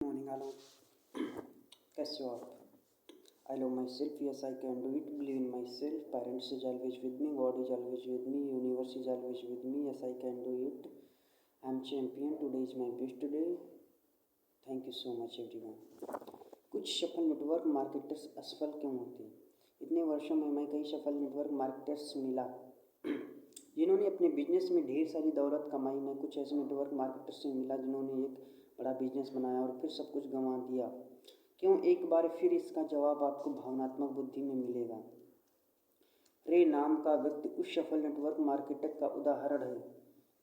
Morning आलो कैसे हो आप? I love my self, yes I can do it, believe in my self, parents is always with me, God is always with me, universe is always with me, yes I can do it, I am champion, today is my best day, thank you so much everyone. कुछ सफल network marketers असफल क्यों होते हैं? इतने वर्षों में हमें कई सफल नेटवर्क मार्केटर्स मिला जिन्होंने अपने बिजनेस में ढेर सारी दौलत कमाई। मैं कुछ ऐसे नेटवर्क मार्केटर्स से मिला जिन्होंने एक बड़ा बिजनेस बनाया और फिर सब कुछ गंवा दिया। क्यों? एक बार फिर इसका जवाब आपको भावनात्मक बुद्धि में मिलेगा। रे नाम का व्यक्ति उस सफल नेटवर्क मार्केटर का उदाहरण है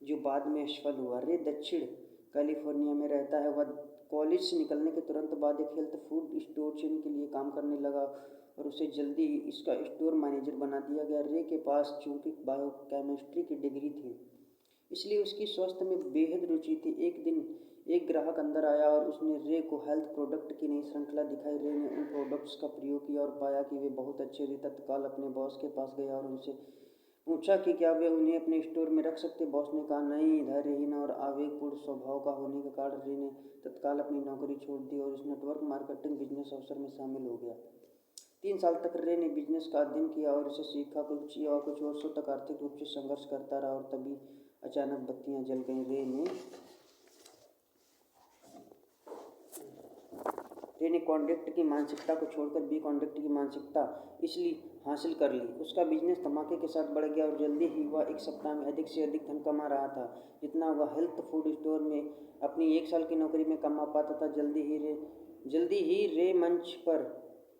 जो बाद में असफल हुआ। रे दक्षिण कैलिफोर्निया में रहता है। वह कॉलेज से निकलने के तुरंत बाद एक हेल्थ फूड स्टोर चेन के लिए काम करने लगा और उसे जल्दी ही इसका स्टोर मैनेजर बना दिया गया। रे के पास चूंकि बायोकेमिस्ट्री की डिग्री थी, इसलिए उसकी स्वास्थ्य में बेहद रुचि थी। एक दिन एक ग्राहक अंदर आया और उसने रे को हेल्थ प्रोडक्ट की नई श्रृंखला दिखाई। रे ने उन प्रोडक्ट्स का प्रयोग किया और पाया कि वे बहुत अच्छे। रे तत्काल अपने बॉस के पास गया और उनसे पूछा कि क्या वे उन्हें अपने स्टोर में रख सकते। बॉस ने कहा नहीं। धैर्यहीन और आवेगपूर्ण स्वभाव का होने के कारण रे ने तत्काल अपनी नौकरी छोड़ दी और इस नेटवर्क मार्केटिंग बिजनेस अवसर में शामिल हो गया। 3 साल तक रे ने बिजनेस का अध्ययन किया और इसे सीखा। कुछ वर्षों तक आर्थिक रूप से संघर्ष करता रहा और तभी अचानक बत्तियां जल गईं। रे ने कॉन्ट्रैक्ट की मानसिकता को छोड़कर बी कॉन्ट्रैक्ट की मानसिकता इसलिए हासिल कर ली। उसका बिजनेस धमाके के साथ बढ़ गया और जल्दी ही वह एक सप्ताह में अधिक से अधिक धन कमा रहा था जितना वह हेल्थ फूड स्टोर में अपनी 1 साल की नौकरी में कमा पाता था। जल्दी ही रे मंच पर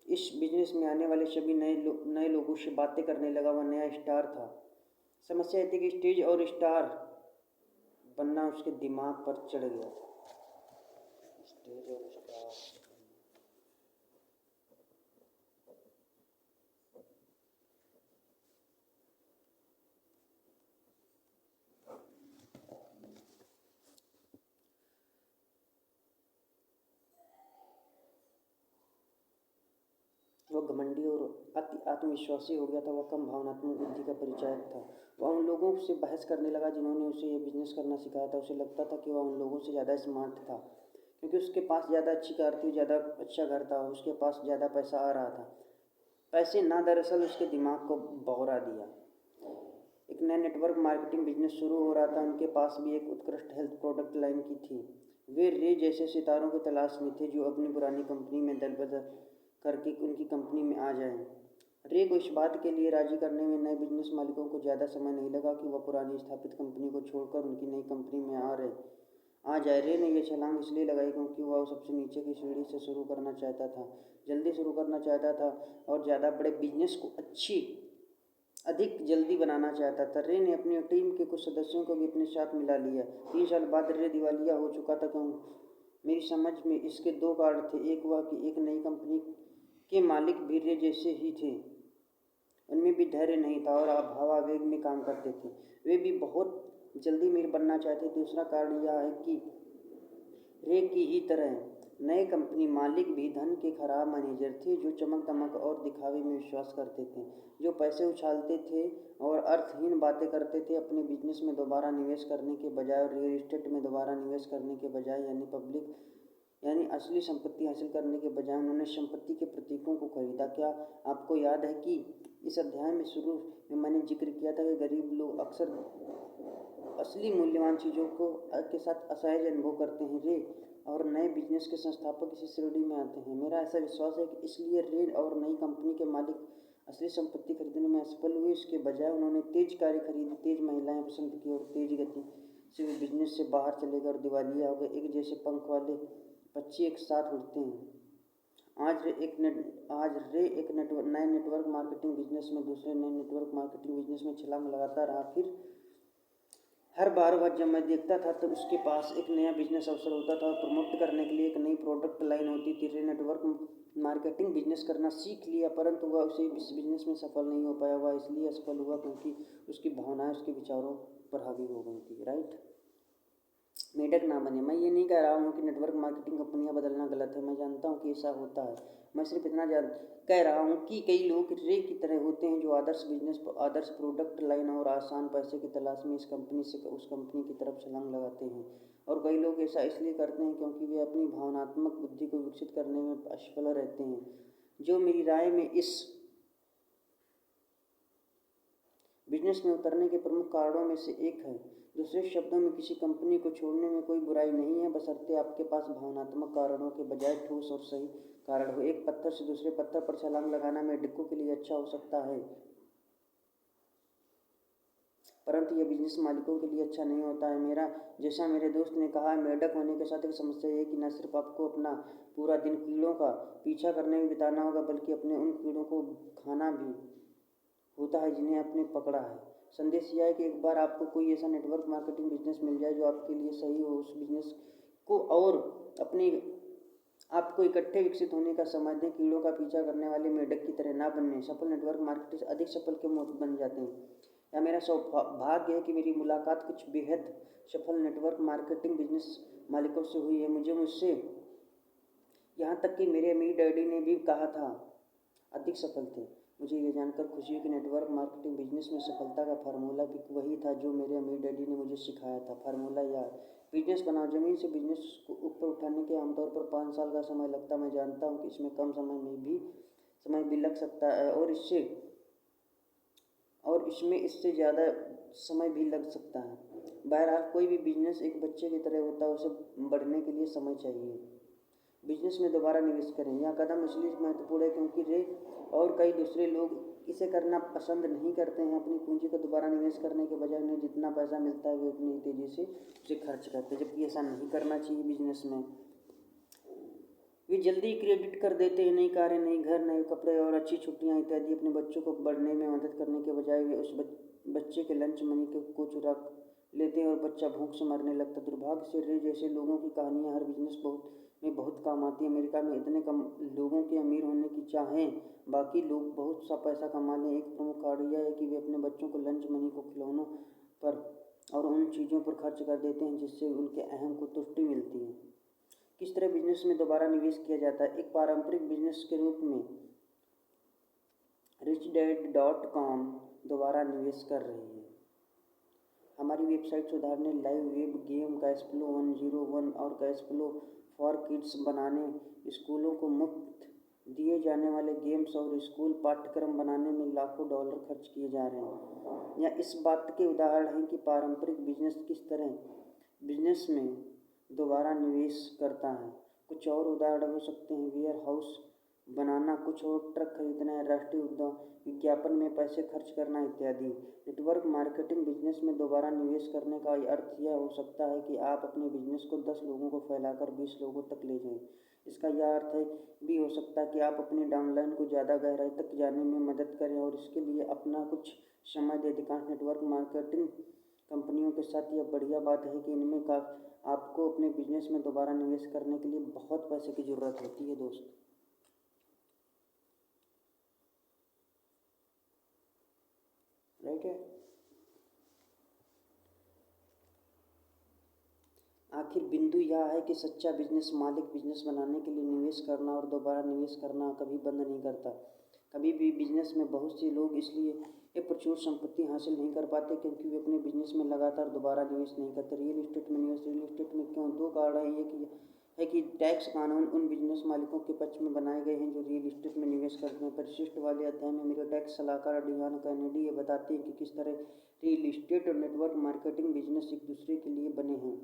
इस बिजनेस में आने वाले सभी नए लोगों से बातें करने लगा। वह नया स्टार था। समस्या थी कि स्टेज और स्टार बनना उसके दिमाग पर चढ़ गया। स्टेज और स्टार वह घमंडी और अति आत्मविश्वासी हो गया था। वह कम भावनात्मक बुद्धि का परिचायक था। वह उन लोगों से बहस करने लगा जिन्होंने उसे यह बिजनेस करना सिखाया था। उसे लगता था कि वह उन लोगों से ज़्यादा स्मार्ट था क्योंकि उसके पास ज़्यादा अच्छी कार थी, ज़्यादा अच्छा घर था, उसके पास ज़्यादा पैसा आ रहा था। पैसे ना दरअसल उसके दिमाग को बौरा दिया। एक नया नेटवर्क मार्केटिंग बिजनेस शुरू हो रहा था। उनके पास भी एक उत्कृष्ट हेल्थ प्रोडक्ट लाइन की थी। वे रे जैसे सितारों की तलाश में थे जो अपनी पुरानी कंपनी में दल बदल करके उनकी कंपनी में आ जाएं। रे को इस बात के लिए राजी करने में नए बिजनेस मालिकों को ज़्यादा समय नहीं लगा कि वह पुरानी स्थापित कंपनी को छोड़कर उनकी नई कंपनी में आ जाए। रे ने यह छलांग इसलिए लगाई क्योंकि वह सबसे नीचे की सीढ़ी से शुरू करना चाहता था, जल्दी शुरू करना चाहता था और ज़्यादा बड़े बिजनेस को अधिक जल्दी बनाना चाहता था। रे ने अपनी टीम के कुछ सदस्यों को भी अपने साथ मिला लिया। 3 साल बाद रे दिवालिया हो चुका था। क्यों? मेरी समझ में इसके 2 कारण थे। एक वह कि एक नई कंपनी के मालिक भी रे जैसे ही थे, उनमें भी धैर्य नहीं था और भावावेग में काम करते थे। वे भी बहुत जल्दी मीर बनना चाहते। दूसरा कारण यह है कि रे की ही तरह नए कंपनी मालिक भी धन के खराब मैनेजर थे जो चमक दमक और दिखावे में विश्वास करते थे, जो पैसे उछालते थे और अर्थहीन बातें करते थे। अपने बिजनेस में दोबारा निवेश करने के बजाय और रियल एस्टेट में दोबारा निवेश करने के बजाय यानी असली संपत्ति हासिल करने के बजाय उन्होंने संपत्ति के प्रतीकों को खरीदा। क्या आपको याद है कि इस अध्याय में शुरू में मैंने जिक्र किया था कि गरीब लोग अक्सर असली मूल्यवान चीज़ों के साथ असहज अनुभव करते हैं। रे और नए बिजनेस के संस्थापक इसी श्रेणी में आते हैं। मेरा ऐसा विश्वास है कि इसलिए रे और नई कंपनी के मालिक असली संपत्ति खरीदने में असफल हुए। इसके बजाय उन्होंने तेज कारें खरीदी, तेज महिलाएं पसंद की और तेज गति से वे बिजनेस से बाहर चले गए और दिवालिया हो गए। एक जैसे पंख वाले पक्षी एक साथ उड़ते हैं। आज रे एक नए नेटवर्क मार्केटिंग बिजनेस में दूसरे नए नेटवर्क मार्केटिंग बिजनेस में छलांग लगाता रहा। फिर हर बार वह जब मैं देखता था तो उसके पास एक नया बिजनेस अवसर होता था और प्रमोट करने के लिए एक नई प्रोडक्ट लाइन होती थी। रे नेटवर्क मार्केटिंग बिजनेस करना सीख लिया परंतु वह उसे इस बिजनेस में सफल नहीं हो पाया। वह इसलिए असफल हुआ क्योंकि उसकी भावनाएं उसके विचारों पर हावी हो गई थी। राइट? मेढक ना बने। मैं ये नहीं कह रहा हूँ कि नेटवर्क मार्केटिंग कंपनियां बदलना गलत है। मैं जानता हूँ कि ऐसा होता है। मैं सिर्फ इतना कह रहा हूँ कि कई लोग रे की तरह होते हैं जो आदर्श प्रोडक्ट लाइन और आसान पैसे की तलाश में इस कंपनी से उस कंपनी की तरफ छलांग लगाते हैं और कई लोग ऐसा इसलिए करते हैं क्योंकि वे अपनी भावनात्मक बुद्धि को विकसित करने में असफल रहते हैं, जो मेरी राय में इस बिजनेस में उतरने के प्रमुख कारणों में से एक है। दूसरे शब्दों में, किसी कंपनी को छोड़ने में कोई बुराई नहीं है, बशर्ते आपके पास भावनात्मक कारणों के बजाय ठोस और सही कारण हो। एक पत्थर से दूसरे पत्थर पर छलांग लगाना मेंढकों के लिए अच्छा हो सकता है, परंतु यह बिजनेस मालिकों के लिए अच्छा नहीं होता है। जैसा मेरे दोस्त ने कहा, मेंढक होने के साथ एक समस्या है कि न सिर्फ आपको अपना पूरा दिन कीड़ों का पीछा करने में बिताना होगा, बल्कि अपने उन कीड़ों को खाना भी होता है जिन्हें आपने पकड़ा है। संदेश यह है कि एक बार आपको कोई ऐसा नेटवर्क मार्केटिंग बिजनेस मिल जाए जो आपके लिए सही हो, उस बिजनेस को और अपनी आपको इकट्ठे विकसित होने का समय दें। कीड़ों का पीछा करने वाले मेंढक की तरह ना बनने। सफल नेटवर्क मार्केटर्स अधिक सफल क्यों बन जाते हैं? या मेरा सौभाग्य है कि मेरी मुलाकात कुछ बेहद सफल नेटवर्क मार्केटिंग बिजनेस मालिकों से हुई है। मुझसे यहाँ तक कि मेरे अमीर डैडी ने भी कहा था अधिक सफल थे। मुझे ये जानकर खुशी है कि नेटवर्क मार्केटिंग बिजनेस में सफलता का फार्मूला भी वही था जो मेरे अमीर डैडी ने मुझे सिखाया था। फार्मूला या बिजनेस बनाओ। ज़मीन से बिजनेस को ऊपर उठाने के आमतौर पर 5 साल का समय लगता है। मैं जानता हूँ कि इसमें कम समय भी लग सकता है और इसमें इससे ज़्यादा समय भी लग सकता है। बहरहाल, कोई भी बिजनेस एक बच्चे की तरह होता है, उसे बढ़ने के लिए समय चाहिए। बिजनेस में दोबारा निवेश करें। यह कदम इसलिए महत्वपूर्ण है क्योंकि रे और कई दूसरे लोग इसे करना पसंद नहीं करते हैं। अपनी पूंजी को दोबारा निवेश करने के बजाय उन्हें जितना पैसा मिलता है वे उतनी तेज़ी से उसे खर्च करते हैं, जबकि ऐसा नहीं करना चाहिए। बिजनेस में वे जल्दी क्रेडिट कर देते हैं। नई कारें, नई घर, नए कपड़े और अच्छी छुट्टियां इत्यादि अपने बच्चों को बढ़ने में मदद करने के बजाय वे उस बच्चे के लंच मनी को चुरा लेते हैं और बच्चा भूख से मरने लगता है। दुर्भाग्य से रे जैसे लोगों की कहानियाँ हर बिजनेस बहुत काम आती है। अमेरिका में इतने कम लोगों के अमीर होने की चाहें बाकी लोग बहुत सा पैसा कमा लें, एक प्रमुख कारण यह है कि वे अपने बच्चों को लंच मनी को खिलौनों पर और उन चीज़ों पर खर्च कर देते हैं जिससे उनके अहम को तुष्टि मिलती है। किस तरह बिजनेस में दोबारा निवेश किया जाता है? एक पारंपरिक बिजनेस के रूप में richdad.com दोबारा निवेश कर रही है। हमारी वेबसाइट सुधारने, लाइव वेब गेम कैशफ्लो 101 और कैशफ्लो फॉर किड्स बनाने, स्कूलों को मुफ्त दिए जाने वाले गेम्स और स्कूल पाठ्यक्रम बनाने में लाखों डॉलर खर्च किए जा रहे हैं। या इस बात के उदाहरण हैं कि पारंपरिक बिजनेस किस तरह बिजनेस में दोबारा निवेश करता है। कुछ और उदाहरण हो सकते हैं वेयर हाउस बनाना, कुछ और ट्रक खरीदना, राष्ट्रीय उद्यान विज्ञापन में पैसे खर्च करना इत्यादि। नेटवर्क मार्केटिंग बिजनेस में दोबारा निवेश करने का अर्थ यह हो सकता है कि आप अपने बिजनेस को 10 लोगों को फैलाकर 20 लोगों तक ले जाएं। इसका यह अर्थ भी हो सकता है कि आप अपनी डाउनलाइन को ज़्यादा गहराई तक जाने में मदद करें और इसके लिए अपना कुछ समय दें। अधिकांश नेटवर्क मार्केटिंग कंपनियों के साथ यह बढ़िया बात है कि इनमें आपको अपने बिजनेस में दोबारा निवेश करने के लिए बहुत पैसे की ज़रूरत होती है दोस्त। राइट है। आखिर बिंदु यह है कि सच्चा बिजनेस मालिक बिजनेस बनाने के लिए निवेश करना और दोबारा निवेश करना कभी बंद नहीं करता। कभी भी बिजनेस में बहुत से लोग इसलिए एक प्रचुर संपत्ति हासिल नहीं कर पाते क्योंकि वे अपने बिजनेस में लगातार दोबारा निवेश नहीं करते। रियल एस्टेट में निवेश। रियल एस्टेट में क्यों? 2 कारण है कि टैक्स कानून उन बिजनेस मालिकों के पक्ष में बनाए गए हैं जो रियल एस्टेट में निवेश करते हैं। परिशिष्ट वाले अध्याय में मेरे टैक्स सलाहकार डियान कैनेडी ये बताते हैं कि किस तरह रियल एस्टेट और नेटवर्क मार्केटिंग बिजनेस एक दूसरे के लिए बने हैं।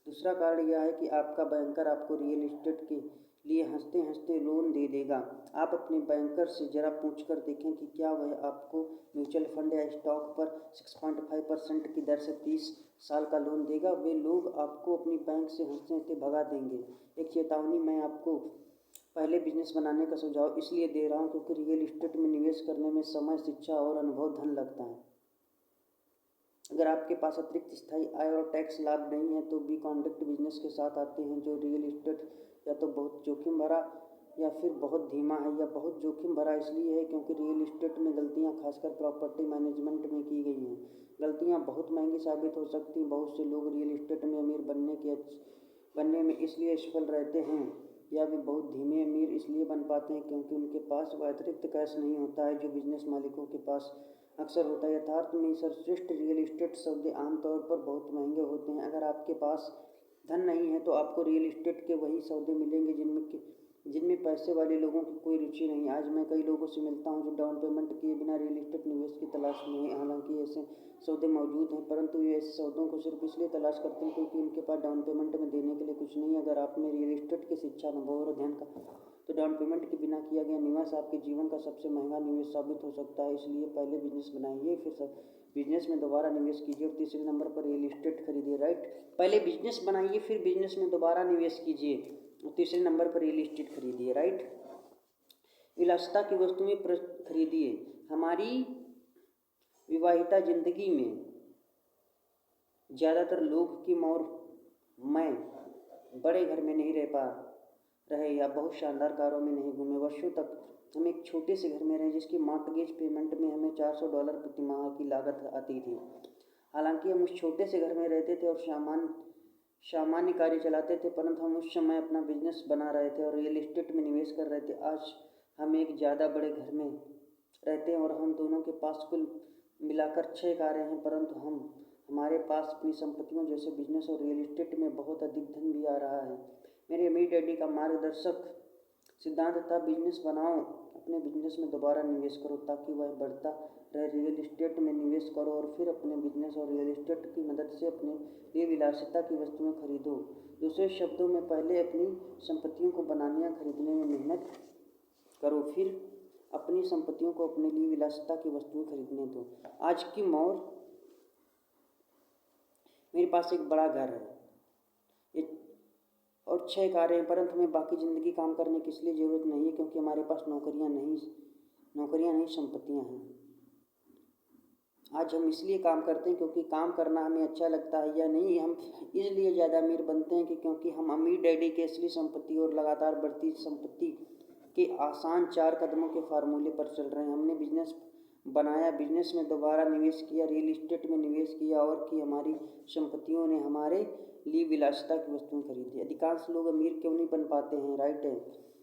दूसरा कारण यह है कि आपका बैंकर आपको रियल एस्टेट के लिए हंसते हंसते लोन दे देगा। आप अपने बैंकर से जरा पूछकर देखें कि क्या वह आपको म्यूचुअल फंड या स्टॉक पर 6.5% की दर से 30 साल का लोन देगा। वे लोग आपको अपनी बैंक से हंसते हंसते भगा देंगे। एक चेतावनी, मैं आपको पहले बिजनेस बनाने का सुझाव इसलिए दे रहा हूँ क्योंकि रियल एस्टेट में निवेश करने में समय, शिक्षा और अनुभव धन लगता है। अगर आपके पास अतिरिक्त स्थायी आय और टैक्स लाभ नहीं है तो भी कॉन्ट्रैक्ट बिजनेस के साथ आते हैं जो रियल एस्टेट या तो बहुत जोखिम भरा या फिर बहुत धीमा है। या बहुत जोखिम भरा इसलिए है क्योंकि रियल एस्टेट में गलतियां खासकर प्रॉपर्टी मैनेजमेंट में की गई हैं। गलतियां बहुत महंगी साबित हो सकती हैं। बहुत से लोग रियल एस्टेट में अमीर बनने में इसलिए सफल रहते हैं या वे बहुत धीमे अमीर इसलिए बन पाते हैं क्योंकि उनके पास वह अतिरिक्त कैश नहीं होता है जो बिजनेस मालिकों के पास अक्सर होता है। यथार्थ में सर्वश्रेष्ठ रियल एस्टेट सौदे आमतौर पर बहुत महंगे होते हैं। अगर आपके पास धन नहीं है तो आपको रियल इस्टेट के वही सौदे मिलेंगे जिनमें पैसे वाले लोगों की कोई रुचि नहीं। आज मैं कई लोगों से मिलता हूं जो डाउन पेमेंट किए बिना रियल इस्टेट निवेश की तलाश में हैं। हालांकि ऐसे सौदे मौजूद हैं, परंतु वे ऐसे सौदों को सिर्फ इसलिए तलाश करते हैं क्योंकि उनके पास डाउन पेमेंट में देने के लिए कुछ नहीं है। अगर आप में रियल इस्टेट की शिक्षा, अनुभव और अध्ययन का तो डाउन पेमेंट के बिना किया गया निवेश आपके जीवन का सबसे महंगा निवेश साबित हो सकता है। इसलिए पहले बिजनेस बनाइए, फिर बिजनेस में दोबारा निवेश कीजिए और तीसरे नंबर पर रियल इस्टेट खरीदिए। राइट, पहले बिजनेस बनाइए, फिर बिजनेस में दोबारा निवेश कीजिए और तीसरे नंबर पर रियल इस्टेट खरीदिए। राइट, विलासिता की वस्तुएं खरीदिए। हमारी विवाहिता जिंदगी में ज़्यादातर लोग की और मैं बड़े घर में नहीं रह पा रहे या बहुत शानदार कारों में नहीं घूमे। वर्षों तक हम एक छोटे से घर में रहे जिसकी मॉर्टगेज पेमेंट में हमें $400 प्रति माह की लागत आती थी। हालांकि हम उस छोटे से घर में रहते थे और सामान्य कार्य चलाते थे, परंतु हम उस समय अपना बिजनेस बना रहे थे और रियल इस्टेट में निवेश कर रहे थे। आज हम एक ज़्यादा बड़े घर में रहते हैं और हम दोनों के पास कुल मिलाकर 6 कारें हैं, परंतु हमारे पास अपनी संपत्तियों जैसे बिजनेस और रियल इस्टेट में बहुत अधिक धन भी आ रहा है। मेरे अमीर डैडी का मार्गदर्शक सिद्धांत था, बिजनेस बनाओ, अपने बिजनेस में दोबारा निवेश करो ताकि वह बढ़ता रहे। रियल इस्टेट में निवेश करो और फिर अपने बिजनेस और रियल इस्टेट की मदद से अपने लिए विलासिता की वस्तुएं खरीदो। दूसरे शब्दों में, पहले अपनी संपत्तियों को बनाने या खरीदने में मेहनत करो, फिर अपनी संपत्तियों को अपने लिए विलासिता की वस्तुएं खरीदने दो। आज की मोर मेरे पास एक बड़ा घर है और 6 कारें हैं, परंतु हमें बाकी ज़िंदगी काम करने की इसलिए ज़रूरत नहीं है क्योंकि हमारे पास नौकरियां नहीं संपत्तियां हैं। आज हम इसलिए काम करते हैं क्योंकि काम करना हमें अच्छा लगता है या नहीं। हम इसलिए ज़्यादा अमीर बनते हैं कि क्योंकि हम अमीर डैडी की असली संपत्ति और लगातार बढ़ती संपत्ति के आसान 4 कदमों के फार्मूले पर चल रहे हैं। हमने बिजनेस बनाया, बिजनेस में दोबारा निवेश किया, रियल इस्टेट में निवेश किया और कि हमारी संपत्तियों ने हमारे लिए विलासिता की वस्तुएं खरीदी। अधिकांश लोग अमीर क्यों नहीं बन पाते हैं? राइट है,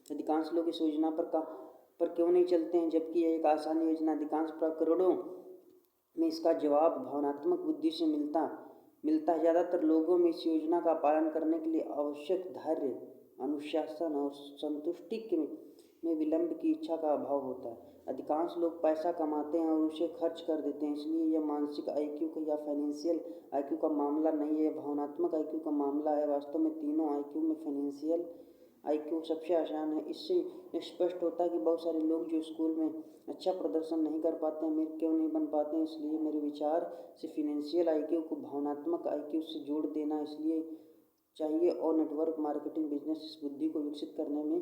अधिकांश लोग इस योजना पर क्यों नहीं चलते हैं जबकि यह एक आसान योजना अधिकांश करोड़ों में इसका जवाब भावनात्मक बुद्धि से मिलता है। ज़्यादातर लोगों में इस योजना का पालन करने के लिए आवश्यक धैर्य, अनुशासन और संतुष्टि में विलंब की इच्छा का अभाव होता है। अधिकांश लोग पैसा कमाते हैं और उसे खर्च कर देते हैं। इसलिए यह मानसिक आईक्यू का या फाइनेंशियल आईक्यू का मामला नहीं है, यह भावनात्मक आईक्यू का मामला है। वास्तव में तीनों आईक्यू में फाइनेंशियल आईक्यू सबसे आसान है। इससे स्पष्ट होता है कि बहुत सारे लोग जो स्कूल में अच्छा प्रदर्शन नहीं कर पाते हैं, अमीर क्यों नहीं बन पाते हैं। इसलिए मेरे विचार से फाइनेंशियल आईक्यू को भावनात्मक आईक्यू से जोड़ देना इसलिए चाहिए और नेटवर्क मार्केटिंग बिजनेस इस बुद्धि को विकसित करने में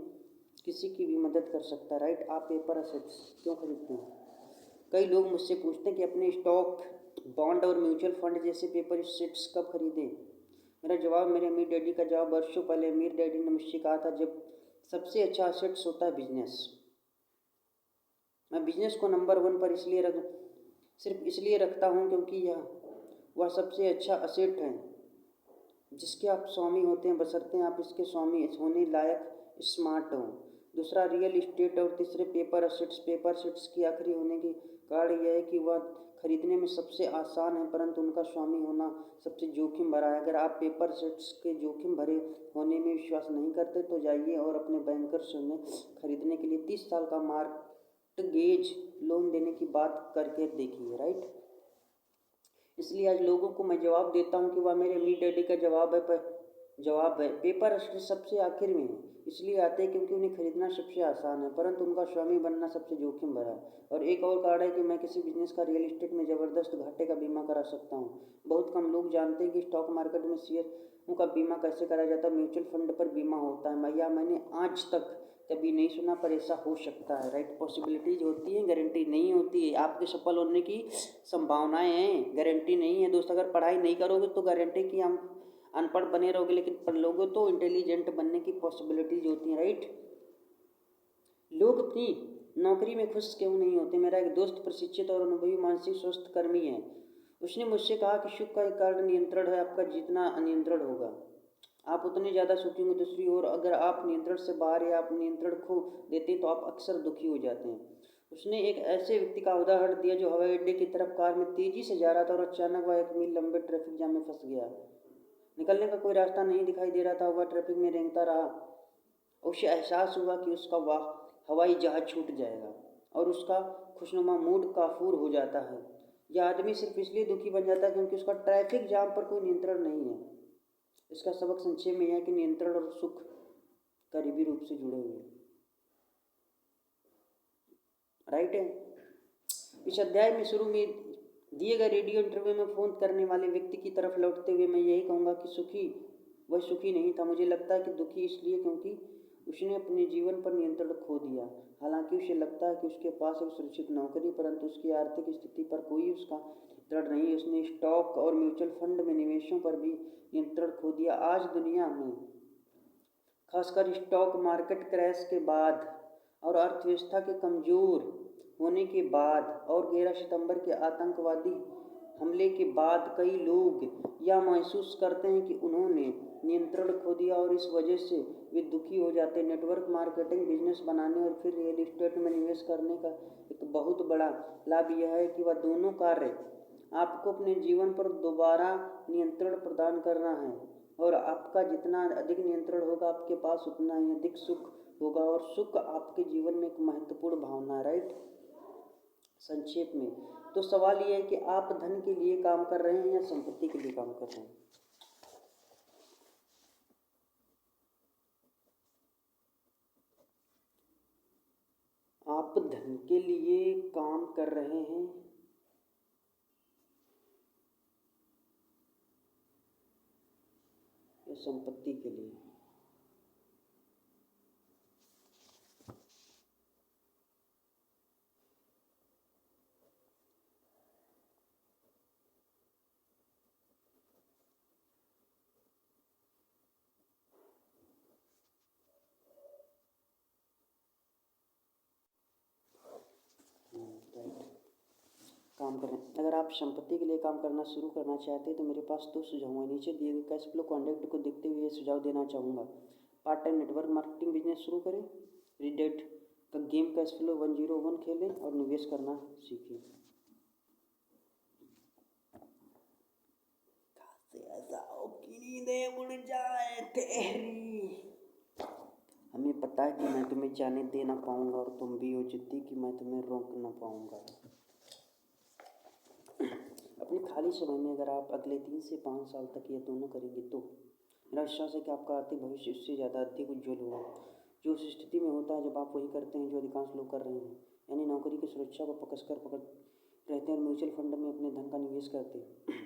किसी की भी मदद कर सकता है। राइट, आप पेपर असेट्स क्यों खरीदते हैं? कई लोग मुझसे पूछते हैं कि अपने स्टॉक, बॉन्ड और म्यूचुअल फंड जैसे पेपर असेट्स कब खरीदें। मेरा जवाब, मेरे अमीर डैडी का जवाब वर्षों पहले अमीर डैडी ने मुझसे कहा था, जब सबसे अच्छा असेट्स होता है बिजनेस। मैं बिजनेस को नंबर 1 पर सिर्फ इसलिए रखता हूँ क्योंकि वह सबसे अच्छा असेट है जिसके आप स्वामी होते हैं, बशर्ते आप इसके स्वामी होने लायक स्मार्ट हो। दूसरा रियल इस्टेट और तीसरे पेपर असेट्स की आखिरी होने की कारण यह है कि वह खरीदने में सबसे आसान है परंतु उनका स्वामी होना सबसे जोखिम भरा है। अगर आप पेपर असेट्स के जोखिम भरे होने में विश्वास नहीं करते तो जाइए और अपने बैंकर से उन्हें खरीदने के लिए 30 साल का मॉर्टगेज लोन देने की बात करके देखिए। राइट, इसलिए आज लोगों को मैं जवाब देता हूँ कि वह मेरे अमीर डैडी का जवाब है पेपर असेट्स सबसे आखिर में है, इसलिए आते हैं क्योंकि उन्हें खरीदना सबसे आसान है परंतु उनका स्वामी बनना सबसे जोखिम भरा है। और एक और कारण है कि मैं किसी बिजनेस का रियल इस्टेट में ज़बरदस्त घाटे का बीमा करा सकता हूँ। बहुत कम लोग जानते हैं कि स्टॉक मार्केट में शेयरों का बीमा कैसे कराया जाता है। म्यूचुअल फंड पर बीमा होता है मैंने आज तक कभी नहीं सुना, पर ऐसा हो सकता है। राइट, पॉसिबिलिटीज होती है, गारंटी नहीं होती है। आपके सफल होने की संभावनाएं हैं, गारंटी नहीं है। दोस्त, अगर पढ़ाई नहीं करोगे तो गारंटी कि हम अनपढ़ बने रहोगे, लेकिन पढ़ लोगे तो इंटेलिजेंट बनने की पॉसिबिलिटीज होती हैं। राइट, लोग अपनी नौकरी में खुश क्यों नहीं होते? मेरा एक दोस्त प्रशिक्षित और अनुभवी मानसिक स्वास्थ्य कर्मी है। उसने मुझसे कहा कि सुख का एक कारण नियंत्रण है, आपका जितना अनियंत्रण होगा आप उतने ज़्यादा सुखी होंगे। दूसरी ओर अगर आप नियंत्रण से बाहर या आप नियंत्रण खो देते हैं तो आप अक्सर दुखी हो जाते हैं। उसने एक ऐसे व्यक्ति का उदाहरण दिया जो हवाई अड्डे की तरफ कार में तेजी से जा रहा था और अचानक वह 1 मील लंबे ट्रैफिक जाम में फंस गया। निकलने का कोई रास्ता नहीं दिखाई दे रहा था। वह ट्रैफिक में रेंगता रहा। उसे एहसास हुआ कि उसका हवाई जहाज छूट जाएगा और उसका खुशनुमा मूड काफूर हो जाता है। यह आदमी सिर्फ इसलिए दुखी बन जाता है क्योंकि उसका ट्रैफिक जाम पर कोई नियंत्रण नहीं है। इसका सबक संक्षेप में यह है कि नियंत्रण और सुख करीबी रूप से जुड़े हुए हैं। राइट है। इस अध्याय में शुरू में दिए गए रेडियो इंटरव्यू में फोन करने वाले व्यक्ति की तरफ लौटते हुए मैं यही कहूँगा कि वह सुखी नहीं था। मुझे लगता है कि दुखी इसलिए क्योंकि उसने अपने जीवन पर नियंत्रण खो दिया। हालांकि उसे लगता है कि उसके पास एक सुरक्षित नौकरी, परंतु उसकी आर्थिक स्थिति पर कोई उसका नियंत्रण नहीं। उसने स्टॉक और म्यूचुअल फंड में निवेशों पर भी नियंत्रण खो दिया। आज दुनिया में खासकर स्टॉक मार्केट क्रैश के बाद और अर्थव्यवस्था के कमज़ोर होने के बाद और 11 सितंबर के आतंकवादी हमले के बाद कई लोग यह महसूस करते हैं कि उन्होंने नियंत्रण खो दिया और इस वजह से वे दुखी हो जाते हैं। नेटवर्क मार्केटिंग, बिजनेस बनाने और फिर रियल एस्टेट में निवेश करने का एक बहुत बड़ा लाभ यह है कि वह दोनों कार्य आपको अपने जीवन पर दोबारा नियंत्रण प्रदान करना है और आपका जितना अधिक नियंत्रण होगा आपके पास उतना ही अधिक सुख होगा और सुख आपके जीवन में एक महत्वपूर्ण भावना है। राइट। संक्षेप में तो सवाल ये है कि आप धन के लिए काम कर रहे हैं या संपत्ति के लिए काम कर रहे हैं। आप धन के लिए काम कर रहे हैं या संपत्ति के लिए। काम करें। अगर आप संपत्ति के लिए काम करना शुरू करना चाहते हैं तो मेरे पास 2 सुझाव हैं। नीचे दिए गए कैश फ्लो कॉन्टेक्ट को देखते हुए ये सुझाव देना चाहूँगा। Part time network marketing business शुरू करें, रीडेट का गेम कैश फ्लो 101 खेलें और निवेश करना सीखें। नींदें उड़ जाए तेरी। हमें पता है कि मैं तुम्हें जाने दे ना पाऊंगा और तुम भी हो जिद्दी कि मैं तुम्हें रोक ना पाऊंगा। अपने खाली समय में अगर आप अगले 3 से 5 साल तक ये दोनों करेंगे तो मेरा विश्वास है कि आपका आर्थिक भविष्य उससे ज़्यादा अधिक उज्जवल होगा। जो उस स्थिति में होता है जब आप वही करते हैं जो अधिकांश लोग कर रहे हैं, यानी नौकरी की सुरक्षा को पकड़ रहते हैं और म्यूचुअल फंड में अपने धन का निवेश करते हैं।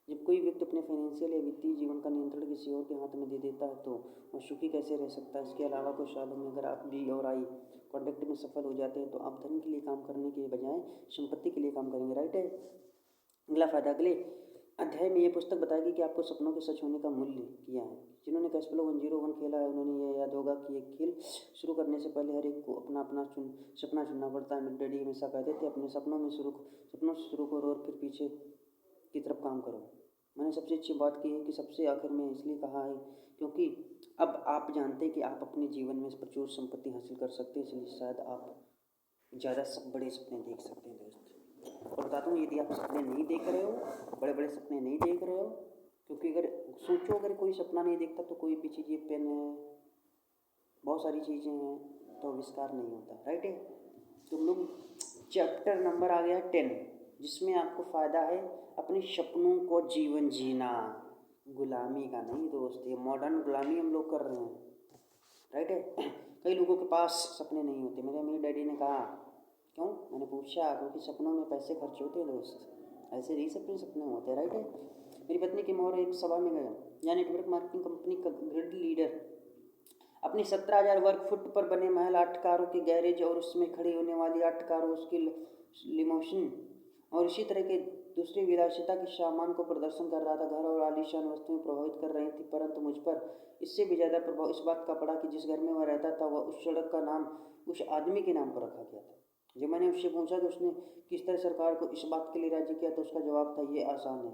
जब कोई व्यक्ति अपने फाइनेंशियल या वित्तीय जीवन का नियंत्रण किसी और के हाथ में दे देता है तो वह सुखी कैसे रह सकता है। इसके अलावा कुछ सालों में अगर आप बी और आई कॉन्टेक्ट में सफल हो जाते हैं तो आप धन के लिए काम करने के बजाय संपत्ति के लिए काम करेंगे। राइट है। अगला फायदा। अगले अध्याय में ये पुस्तक बताएगी कि आपको सपनों के सच होने का मूल्य क्या है। जिन्होंने कैश फ्लो 101 खेला है उन्होंने ये याद होगा कि एक खेल शुरू करने से पहले हर एक को अपना अपना सपना चुनना पड़ता है। मेरे डैडी हमेशा कहते थे अपने सपनों से शुरू करो और फिर पीछे की तरफ काम करो। मैंने सबसे अच्छी बात की है कि सबसे आखिर में इसलिए कहा है क्योंकि अब आप जानते हैं कि आप अपने जीवन में प्रचुर संपत्ति हासिल कर सकते हैं, इसलिए शायद आप ज़्यादा बड़े सपने देख सकते हैं दोस्त। और बताता हूँ यदि आप सपने नहीं देख रहे हो, बड़े बड़े सपने नहीं देख रहे हो, क्योंकि अगर सोचो अगर कोई सपना नहीं देखता तो कोई भी चीज़, पेन है, बहुत सारी चीज़ें हैं तो आविष्कार नहीं होता। राइट है। तुम लोग चैप्टर नंबर आ गया 10 जिसमें आपको फ़ायदा है अपने सपनों को जीवन जीना, गुलामी का नहीं दोस्त। ये मॉडर्न गुलामी हम लोग कर रहे हैं। राइट है। कई लोगों के पास सपने नहीं होते। मेरे डैडी ने कहा क्यों, मैंने पूछा क्योंकि सपनों में पैसे खर्च होते हैं दोस्त, ऐसे नहीं सपने होते हैं। राइट है। मेरी पत्नी के मोहर एक सभा में गया। यहाँ नेटवर्क मार्केटिंग कंपनी का ग्रिड लीडर अपनी 17,000 वर्ग फुट पर बने महल, 8 कारों के गैरेज और उसमें खड़ी होने वाली 8 कारों, उसकी लिमोसिन और इसी तरह के दूसरी विलासिता के सामान को प्रदर्शन कर रहा था। घर और आलीशान वस्तुएं प्रभावित कर रही थी, परंतु मुझ पर इससे भी ज़्यादा प्रभाव इस बात का पड़ा कि जिस घर में वह रहता था वह उस सड़क का नाम उस आदमी के नाम पर रखा गया था। जब मैंने उससे पूछा कि उसने किस तरह सरकार को इस बात के लिए राजी किया तो उसका जवाब था, ये आसान है,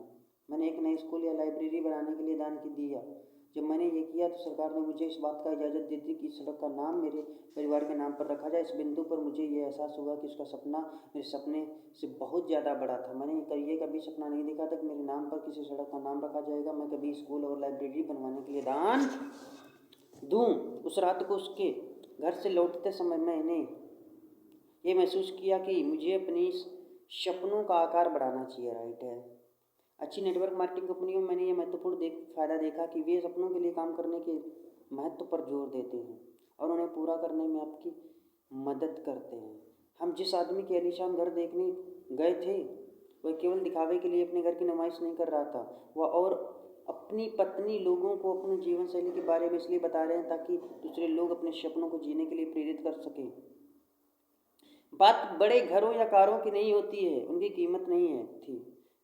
मैंने एक नई स्कूल या लाइब्रेरी बनाने के लिए दान की दिया। जब मैंने ये किया तो सरकार ने मुझे इस बात का इजाज़त दे दी कि इस सड़क का नाम मेरे परिवार के नाम पर रखा जाए। इस बिंदु पर मुझे ये एहसास हुआ कि उसका सपना मेरे सपने से बहुत ज़्यादा बड़ा था। मैंने ये कभी सपना नहीं देखा था कि मेरे नाम पर किसी सड़क का नाम रखा जाएगा। मैं कभी स्कूल और लाइब्रेरी बनवाने के लिए दान दूँ। उस रात को उसके घर से लौटते समय मैंने ये महसूस किया कि मुझे अपनी सपनों का आकार बढ़ाना चाहिए। राइट है। अच्छी नेटवर्क मार्केटिंग कंपनियों में मैंने ये महत्वपूर्ण फ़ायदा देखा कि वे सपनों के लिए काम करने के महत्व पर जोर देते हैं और उन्हें पूरा करने में आपकी मदद करते हैं। हम जिस आदमी के आलीशान घर देखने गए थे वह केवल दिखावे के लिए अपने घर की नुमाइश नहीं कर रहा था, वह और अपनी पत्नी लोगों को अपनी जीवन शैली के बारे में इसलिए बता रहे हैं ताकि दूसरे लोग अपने सपनों को जीने के लिए प्रेरित कर सकें। बात बड़े घरों या कारों की नहीं होती है, उनकी कीमत नहीं है थी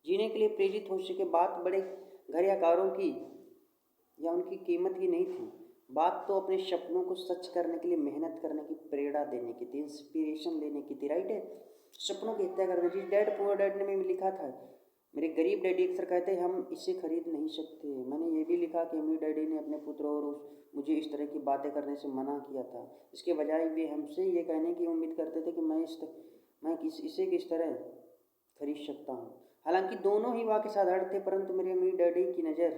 जीने के लिए प्रेरित हो सके। बात बड़े घर या कारों की या उनकी कीमत की नहीं थी, बात तो अपने सपनों को सच करने के लिए मेहनत करने की प्रेरणा देने की थी, इंस्पिरेशन लेने की थी। राइट है। सपनों की हत्या करना। जिस डैड पुअर डैड ने भी लिखा था, मेरे गरीब डैडी अक्सर कहते हैं हम इसे खरीद नहीं सकते। मैंने ये भी लिखा कि अमीर डैडी ने अपने पुत्र और मुझे इस तरह की बातें करने से मना किया था। इसके बजाय वे हमसे ये कहने की उम्मीद करते थे कि मैं इसे किस तरह खरीद सकता हूँ। हालांकि दोनों ही वाक्य साधारण थे, परंतु मेरे अमीर डैडी की नज़र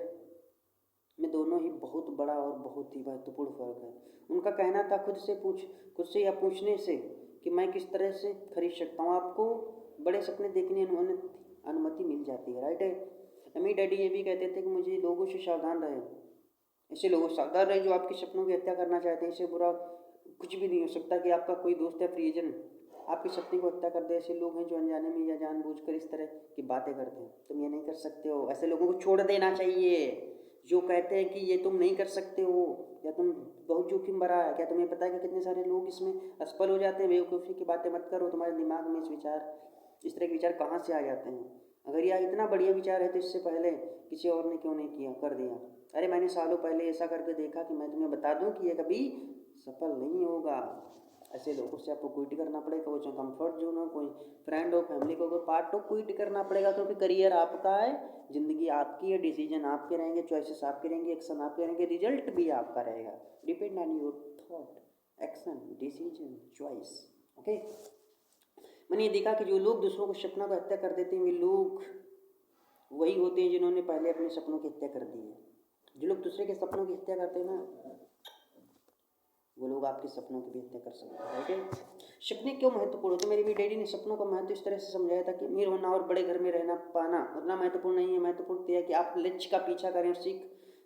में दोनों ही बहुत बड़ा और बहुत ही महत्वपूर्ण फर्क है। उनका कहना था खुद से या पूछने से कि मैं किस तरह से खरीद सकता हूँ, आपको बड़े सपने देखने अनुमति मिल जाती है। राइट है। अमीर डैडी ये भी कहते थे कि मुझे लोगों से सावधान रहे, ऐसे लोगों से सावधान रहे जो आपके सपनों की हत्या करना चाहते हैं। इससे बुरा कुछ भी नहीं हो सकता कि आपका कोई दोस्त या परिजन आपके सपने को हत्या कर दे। ऐसे लोग हैं जो अनजाने में या जानबूझकर इस तरह की बातें करते हैं। तुम ये नहीं कर सकते हो, ऐसे लोगों को छोड़ देना चाहिए जो कहते हैं कि ये तुम नहीं कर सकते हो या तुम बहुत जोखिम भरा है। क्या तुम्हें पता है कि कितने सारे लोग इसमें असफल हो जाते हैं। बेवकूफ़ी की बातें मत करो, तुम्हारे दिमाग में इस तरह के विचार कहाँ से आ जाते हैं। अगर यह इतना बढ़िया विचार है तो इससे पहले किसी और ने क्यों नहीं किया कर दिया। अरे मैंने सालों पहले ऐसा करके देखा कि मैं तुम्हें बता दूं कि ये कभी सफल नहीं होगा। ऐसे लोगों से आपको क्विट करना पड़ेगा, वो चाहे कंफर्ट जोन हो, कोई फ्रेंड हो, फैमिली को कोई पार्ट हो, क्विट करना पड़ेगा क्योंकि करियर आपका है, ज़िंदगी आपकी है, डिसीजन आपके रहेंगे, चॉइसेस आपके रहेंगे, एक्शन आपके रहेंगे, रिजल्ट भी आपका रहेगा। Depend on your thought, action, decision, choice. Okay. मैंने ये देखा कि जो लोग दूसरों को सपना को हत्या कर देते हैं वे लोग वही होते हैं जिन्होंने पहले अपने सपनों की हत्या कर दी है। जो लोग दूसरे के सपनों की हत्या करते हैं ना, वो लोग आपके सपनों की भी हत्या कर सकते हैं। राइट। सपने क्यों महत्वपूर्ण होते हैं? मेरे भी डैडी ने सपनों का महत्व इस तरह से समझाया था कि अमीर होना और बड़े घर में रहना पाना उतना महत्वपूर्ण नहीं है। महत्वपूर्ण यह है कि आप लक्ष्य का पीछा करें और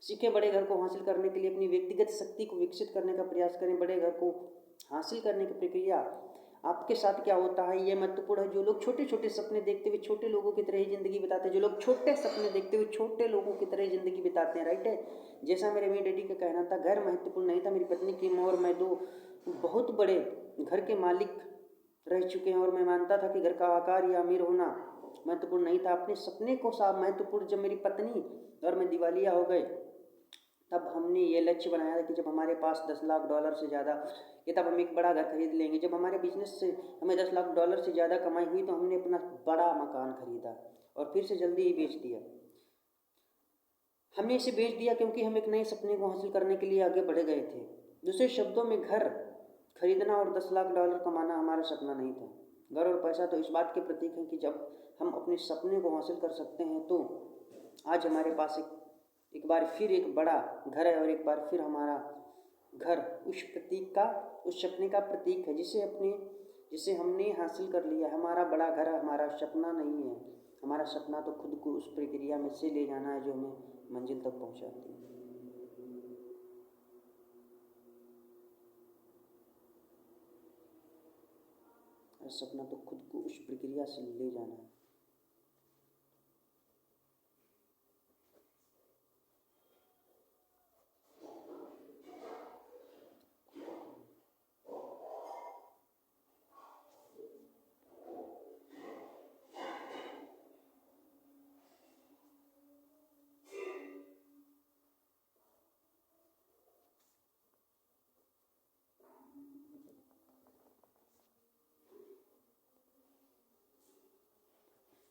सीखे बड़े घर को हासिल करने के लिए अपनी व्यक्तिगत शक्ति को विकसित करने का प्रयास करें। बड़े घर को हासिल करने की प्रक्रिया आपके साथ क्या होता है ये महत्वपूर्ण है। जो लोग छोटे छोटे सपने देखते हुए छोटे लोगों की तरह ही ज़िंदगी बिताते हैं, जो लोग छोटे सपने देखते हुए छोटे लोगों की तरह ही ज़िंदगी बिताते हैं। राइट है। जैसा मेरे अमीर डैडी का कहना था, घर महत्वपूर्ण नहीं था, मेरी पत्नी की और मैं दो बहुत बड़े घर के मालिक रह चुके हैं और मैं मानता था कि घर का आकार या अमीर होना महत्वपूर्ण नहीं था। अपने सपने को साफ महत्वपूर्ण जब मेरी पत्नी और मैं दिवालिया हो गए तब हमने ये लक्ष्य बनाया कि जब हमारे पास $10 लाख से ज़्यादा ये तब हम एक बड़ा घर खरीद लेंगे। जब हमारे बिजनेस से हमें $10 लाख से ज़्यादा कमाई हुई तो हमने अपना बड़ा मकान खरीदा और फिर से जल्दी ही बेच दिया। हमने इसे बेच दिया क्योंकि हम एक नए सपने को हासिल करने के लिए आगे बढ़ गए थे। दूसरे शब्दों में घर खरीदना और $10 लाख कमाना हमारा सपना नहीं था। घर और पैसा तो इस बात के प्रतीक हैं कि जब हम अपने सपने को हासिल कर सकते हैं तो आज हमारे पास एक बार फिर एक बड़ा घर है और एक बार फिर हमारा घर उस सपने का प्रतीक है जिसे हमने हासिल कर लिया। हमारा बड़ा घर हमारा सपना नहीं है, हमारा सपना तो खुद को उस प्रक्रिया में से ले जाना है जो हमें मंजिल तक पहुंचाती है। सपना तो खुद को उस प्रक्रिया से ले जाना है।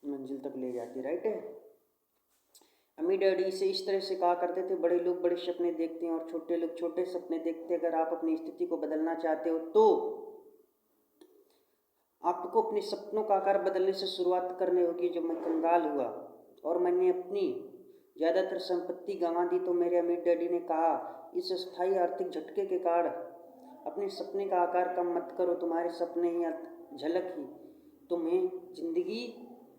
मंजिल तक ले जाती। राइट है। अम्मी डैडी इसे इस तरह से कहा करते थे, बड़े लोग बड़े सपने देखते हैं और छोटे लोग छोटे सपने देखते हैं। अगर आप अपनी स्थिति को बदलना चाहते हो तो आपको अपने सपनों का आकार बदलने से शुरुआत करनी होगी। जब मैं कंगाल हुआ और मैंने अपनी ज़्यादातर संपत्ति गंवा दी तो मेरे अमीर डैडी ने कहा, इस अस्थायी आर्थिक झटके के कारण अपने सपने का आकार कम मत करो, तुम्हारे सपने ही झलक ही तुम्हें जिंदगी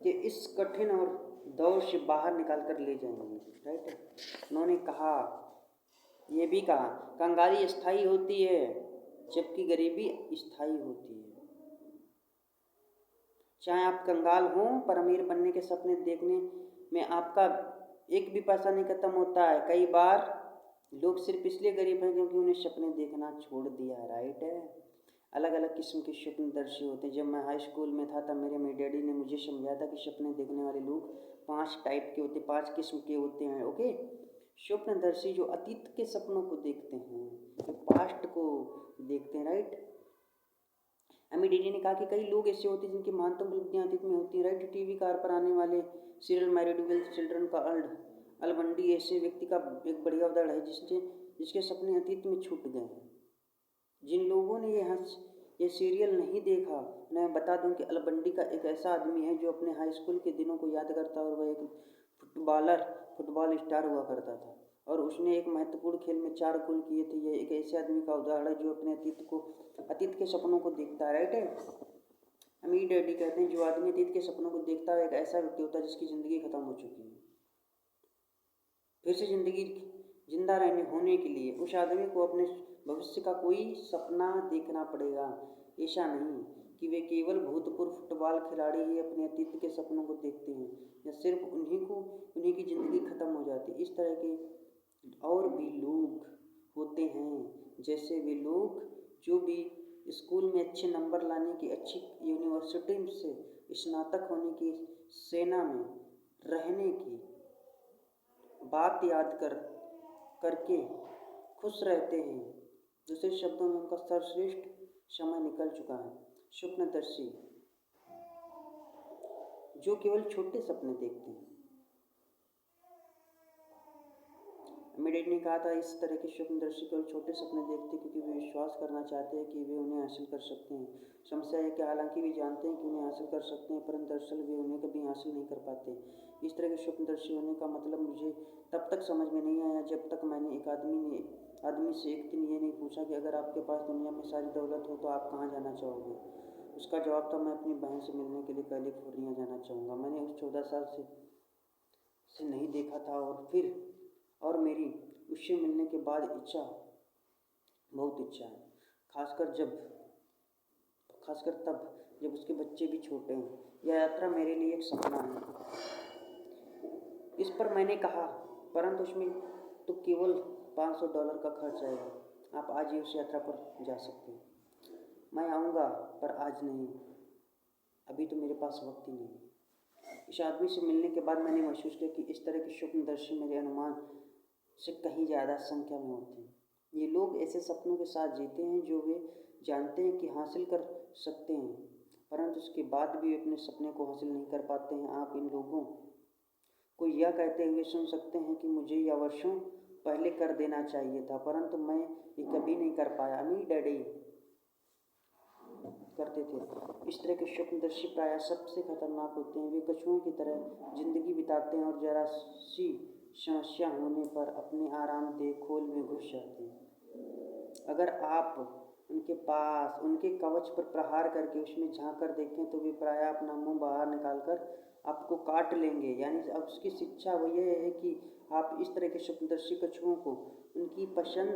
के इस कठिन और दौर से बाहर निकाल कर ले जाएंगे। राइट। उन्होंने कहा, ये भी कहा, कंगाली स्थायी होती है जबकि गरीबी स्थायी होती है। चाहे आप कंगाल हों पर अमीर बनने के सपने देखने में आपका एक भी पैसा नहीं खत्म होता है। कई बार लोग सिर्फ इसलिए गरीब हैं क्योंकि उन्हें सपने देखना छोड़ दिया है। राइट है। अलग अलग किस्म के स्वप्नदर्शी होते हैं। जब मैं हाई स्कूल में था तब मेरे डैडी ने मुझे समझाया था कि सपने देखने वाले लोग 5 टाइप के होते, 5 किस्म के होते हैं। ओके। स्वप्नदर्शी जो अतीत के सपनों को देखते हैं, जो पास्ट को देखते हैं। राइट। अम्मी डैडी ने कहा कि कई लोग ऐसे होते हैं जिनकी महत्वपूर्ण उपलब्धियां अतीत में होती हैं। राइट। टीवी कार पर आने वाले सीरियल मैरिड विद चिल्ड्रन का अलबंडी ऐसे व्यक्ति का एक बढ़िया उदाहरण है जिसके सपने अतीत में छूट गए हैं। जिन लोगों ने ये सीरियल नहीं देखा, मैं बता दूं कि अलबंडी का एक ऐसा आदमी है जो अपने हाई स्कूल के दिनों को याद करता है और वह एक फुटबॉल स्टार हुआ करता था और उसने एक महत्वपूर्ण खेल में 4 गोल किए थे। यह एक ऐसे आदमी का उदाहरण है जो अपने अतीत के सपनों को देखता है। राइट है। अमीर डैडी कहते हैं, जो आदमी अतीत के सपनों को देखता है एक ऐसा व्यक्ति होता है जिसकी ज़िंदगी खत्म हो चुकी है। फिर से ज़िंदगी जिंदा होने के लिए उस आदमी को अपने भविष्य का कोई सपना देखना पड़ेगा। ऐसा नहीं कि वे केवल भूतपूर्व फुटबॉल खिलाड़ी ही अपने अतीत के सपनों को देखते हैं या सिर्फ उन्हीं की ज़िंदगी खत्म हो जाती है। इस तरह के और भी लोग होते हैं, जैसे वे लोग जो भी स्कूल में अच्छे नंबर लाने की, अच्छी यूनिवर्सिटी से स्नातक होने की, सेना में रहने की बात याद करके खुश रहते हैं। दूसरे शब्दों में उनका सर्वश्रेष्ठ समय निकल चुका है। स्वप्नदर्शी जो केवल छोटे सपने देखते हैं। मेरे डैडी ने कहा था, इस तरह के स्वप्नदर्शी केवल छोटे सपने देखते क्योंकि वे विश्वास करना चाहते हैं कि वे उन्हें हासिल कर सकते हैं। समस्या है कि हालांकि वे जानते हैं कि उन्हें हासिल कर सकते हैं परंतु दरअसल वे उन्हें कभी हासिल नहीं कर पाते। इस तरह के स्वप्नदर्शी होने का मतलब मुझे तब तक समझ में नहीं आया जब तक मैंने एक आदमी से एक दिन ये नहीं पूछा कि अगर आपके पास दुनिया में सारी दौलत हो तो आप कहाँ जाना चाहोगे। उसका जवाब था, मैं अपनी बहन से मिलने के लिए कैलिफोर्निया जाना चाहूँगा। मैंने उस 14 साल से नहीं देखा था और मेरी उससे मिलने के बाद बहुत इच्छा है, खासकर तब जब उसके बच्चे भी छोटे हैं। यह यात्रा मेरे लिए एक सपना है। इस पर मैंने कहा, परंतु उसमें तो केवल $500 का खर्च आएगा। आप आज ही उस यात्रा पर जा सकते हैं। मैं आऊँगा पर आज नहीं, अभी तो मेरे पास वक्त ही नहीं। इस आदमी से मिलने के बाद मैंने महसूस किया कि इस तरह के स्वप्नदर्शी मेरे अनुमान से कहीं ज़्यादा संख्या में होते हैं। ये लोग ऐसे सपनों के साथ जीते हैं जो वे जानते हैं कि हासिल कर सकते हैं परंतु उसके बाद भी अपने सपने को हासिल नहीं कर पाते हैं। आप इन लोगों को यह कहते हुए सुन सकते हैं कि मुझे यह वर्षों पहले कर देना चाहिए था परंतु मैं ये कभी नहीं कर पाया। अमीर डैडी करते थे। इस तरह के स्वप्नदर्शी प्रायः सबसे खतरनाक होते हैं। वे कछुओं की तरह जिंदगी बिताते हैं और जरा सी समस्या होने पर अपने आरामदेह खोल में घुस जाते हैं। अगर आप उनके कवच पर प्रहार करके उसमें झांक कर देखें तो वे प्रायः अपना मुंह बाहर निकालकर आपको काट लेंगे। यानी अब उसकी शिक्षा वो ये है कि आप इस तरह के स्वप्नदर्शी कछुओं को उनकी पसंद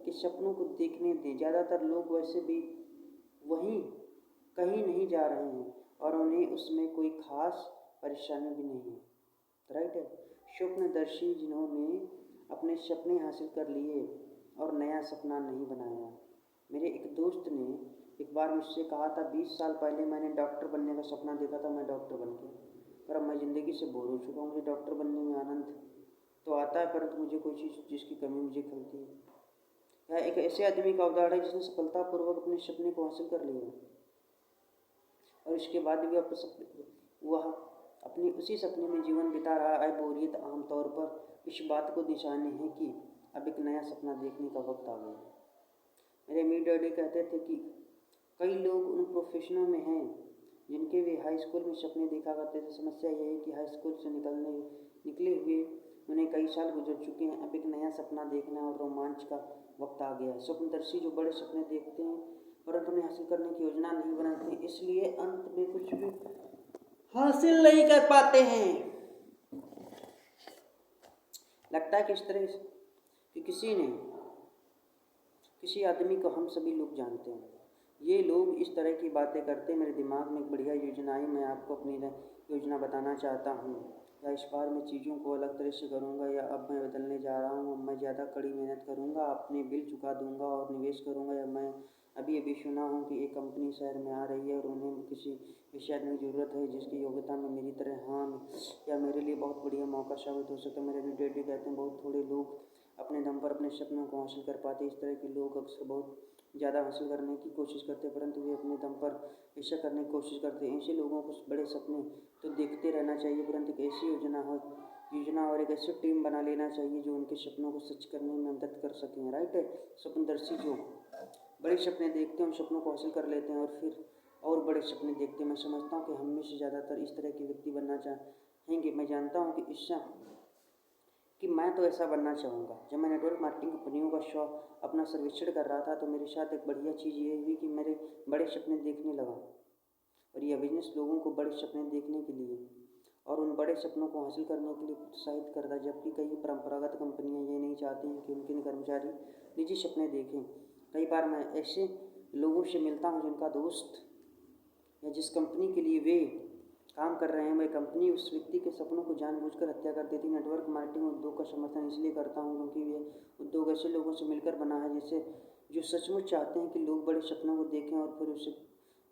के सपनों को देखने दें। ज़्यादातर लोग वैसे भी वहीं कहीं नहीं जा रहे हैं और उन्हें उसमें कोई खास परेशानी भी नहीं है। राइट है। स्वप्नदर्शी जिन्होंने अपने सपने हासिल कर लिए और नया सपना नहीं बनाया। मेरे एक दोस्त ने एक बार मुझसे कहा था, 20 साल पहले मैंने डॉक्टर बनने का सपना देखा था, मैं डॉक्टर बन गया पर अब मैं ज़िंदगी से बोर हो चुका हूँ। मुझे डॉक्टर बनने में आनंद तो आता है परंतु मुझे कोई चीज़ जिसकी कमी मुझे खलती है। यह एक ऐसे आदमी का उदाहरण है जिसने सफलतापूर्वक अपने सपने को हासिल कर लिया और इसके बाद भी वह अपने उसी सपने में जीवन बिता रहा है। बोरियत आमतौर पर इस बात को निशानी है कि अब एक नया सपना देखने का वक्त आ गया। मेरे अम्मी डैडी कहते थे कि कई लोग उन प्रोफेशनों में हैं जिनके वे हाई स्कूल में सपने देखा करते थे। समस्या यह है कि हाई स्कूल से निकले हुए उन्हें कई साल गुजर चुके हैं। अब एक नया सपना देखना और रोमांच का वक्त आ गया है। स्वप्नदर्शी जो बड़े सपने देखते हैं परंतु उन्हें हासिल करने की योजना नहीं बनाते, इसलिए अंत में कुछ भी हासिल नहीं कर पाते हैं। लगता है कि इस तरह कि किसी आदमी को हम सभी लोग जानते हैं। ये लोग इस तरह की बातें करते हैं। मेरे दिमाग में एक बढ़िया योजना आई। मैं आपको अपनी योजना बताना चाहता हूँ। या इस बार मैं चीज़ों को अलग तरह से करूँगा, या अब मैं बदलने जा रहा हूँ। अब मैं ज़्यादा कड़ी मेहनत करूँगा, अपने बिल चुका दूँगा और निवेश करूँगा। या मैं अभी सुना हूँ कि एक कंपनी शहर में आ रही है और उन्हें किसी ऐसे आदमी की ज़रूरत है जिसकी योग्यता में मेरी तरह हाँ या मेरे लिए बहुत बढ़िया मौका साबित हो सकता है। मेरे भी डैडी कहते हैं बहुत थोड़े लोग अपने दम पर अपने सपनों को हासिल कर पाते। इस तरह के लोग अक्सर बहुत ज़्यादा हासिल करने की कोशिश करते हैं परंतु वे अपने दम पर ऐसा करने की कोशिश करते हैं। ऐसे लोगों को बड़े सपने तो देखते रहना चाहिए परंतु एक ऐसी योजना और एक ऐसी टीम बना लेना चाहिए जो उनके सपनों को सच करने में मदद कर सकें। राइट है। स्वप्नदर्शी जो बड़े सपने देखते हैं उन सपनों को हासिल कर लेते हैं और फिर और बड़े सपने देखते हैं। मैं समझता हूँ कि हम में से ज़्यादातर इस तरह के व्यक्ति बनना चाहेंगे। मैं जानता हूँ कि मैं तो ऐसा बनना चाहूँगा। जब मैं नेटवर्क मार्केटिंग कंपनियों का अपना सर्वेक्षण कर रहा था तो मेरे साथ एक बढ़िया चीज़ ये हुई कि मेरे बड़े सपने देखने लगा। और यह बिजनेस लोगों को बड़े सपने देखने के लिए और उन बड़े सपनों को हासिल करने के लिए प्रोत्साहित करता है, जबकि कई परंपरागत कंपनियां ये नहीं चाहती हैं कि उनके कर्मचारी निजी सपने देखें। कई बार मैं ऐसे लोगों से मिलता हूं जिनका दोस्त या जिस कंपनी के लिए वे काम कर रहे हैं वह कंपनी उस व्यक्ति के सपनों को जानबूझकर हत्या कर देती। नेटवर्क मार्केटिंग उद्योग का समर्थन इसलिए करता हूँ क्योंकि यह उद्योग ऐसे लोगों से मिलकर बना है जो सचमुच चाहते हैं कि लोग बड़े सपनों को देखें और फिर उसे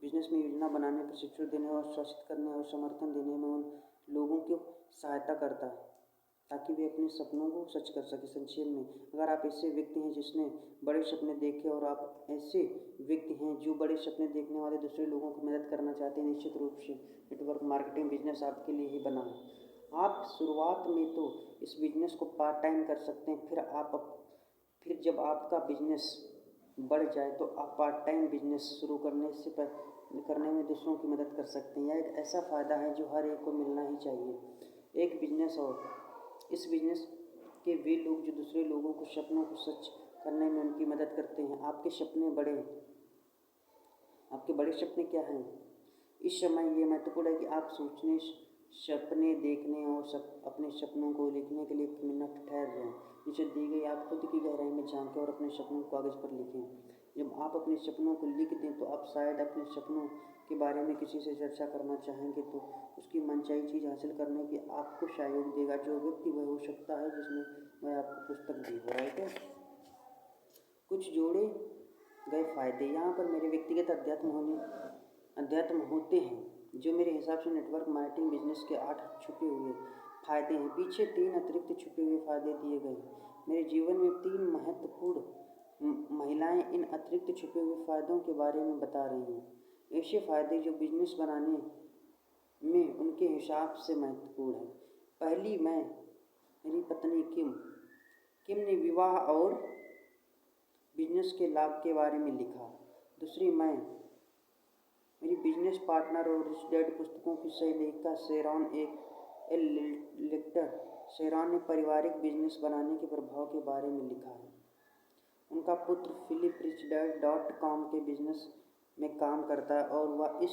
बिजनेस में योजना बनाने, प्रशिक्षण देने और शासित करने और समर्थन देने में उन लोगों की सहायता करता है ताकि वे अपने सपनों को सच कर सकें। संक्षेप में, अगर आप ऐसे व्यक्ति हैं जिसने बड़े सपने देखे और आप ऐसे व्यक्ति हैं जो बड़े सपने देखने वाले दूसरे लोगों की मदद करना चाहते हैं, निश्चित रूप से नेटवर्क मार्केटिंग बिजनेस आपके लिए ही बना है। आप शुरुआत में तो इस बिजनेस को पार्ट टाइम कर सकते हैं, फिर जब आपका बिजनेस बढ़ जाए तो आप पार्ट टाइम बिजनेस शुरू करने में दूसरों की मदद कर सकते हैं। यह एक ऐसा फ़ायदा है जो हर एक को मिलना ही चाहिए। एक बिजनेस और इस बिजनेस के वे लोग जो दूसरे लोगों को सपनों को सच करने में उनकी मदद करते हैं। आपके बड़े सपने क्या हैं? इस समय ये महत्वपूर्ण है कि आप सोचने, सपने देखने और अपने सपनों को लिखने के लिए एक मिनट ठहर जाएं। नीचे दी गई आप खुद की गहराई में झांकें और अपने सपनों को कागज़ पर लिखें। जब आप अपने सपनों को लिख दें तो आप शायद अपने सपनों के बारे में किसी से चर्चा करना चाहेंगे तो उसकी मनचाही चीज़ हासिल करने की आपको सहयोग देगा। जो व्यक्ति वह हो सकता है जिसने वह आपको पुस्तक दी हो। राइट है। कुछ जोड़े गए फ़ायदे। यहाँ पर मेरे व्यक्तिगत अध्यात्म होते हैं जो मेरे हिसाब से नेटवर्क मार्केटिंग बिजनेस के 8 छुपे हुए फ़ायदे हैं। पीछे 3 अतिरिक्त छुपे हुए फ़ायदे दिए गए। मेरे जीवन में 3 महत्वपूर्ण महिलाएं इन अतिरिक्त छुपे हुए फ़ायदों के बारे में बता रही हैं। ऐसे फ़ायदे जो बिजनेस बनाने में उनके हिसाब से महत्वपूर्ण है। पहली, मेरी पत्नी किम ने विवाह और बिजनेस के लाभ के बारे में लिखा। दूसरी, मेरी बिजनेस पार्टनर और रिच डैड पुस्तकों की सही लेखिका शेरॉन ने पारिवारिक बिजनेस बनाने के प्रभाव के बारे में लिखा है। उनका पुत्र फिलिप richdad.com के बिजनेस में काम करता है और वह इस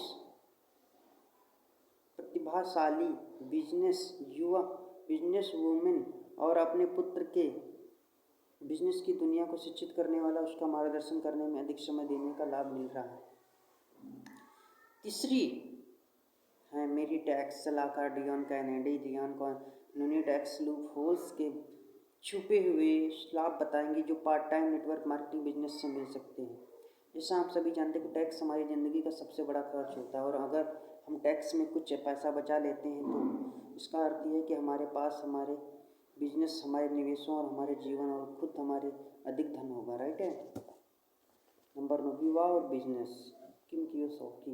प्रतिभाशाली बिजनेस वूमेन और अपने पुत्र के बिजनेस की दुनिया को शिक्षित करने वाला उसका मार्गदर्शन करने में अधिक समय देने का लाभ मिल रहा है। तीसरी है मेरी टैक्स सलाहकार डियॉन कैनेडी। उन्होंने टैक्स लूपहोल्स के छुपे हुए लाभ बताएंगे जो part time network marketing business से मिल सकते हैं। जैसा आप सभी जानते हैं कि टैक्स हमारी ज़िंदगी का सबसे बड़ा खर्च होता है और अगर हम टैक्स में कुछ पैसा बचा लेते हैं तो इसका अर्थ यह है कि हमारे पास हमारे बिजनेस, हमारे निवेशों और हमारे जीवन और खुद हमारे अधिक धन होगा। राइट है। नंबर 9, विवाह और बिजनेस। किम कियोसाकी।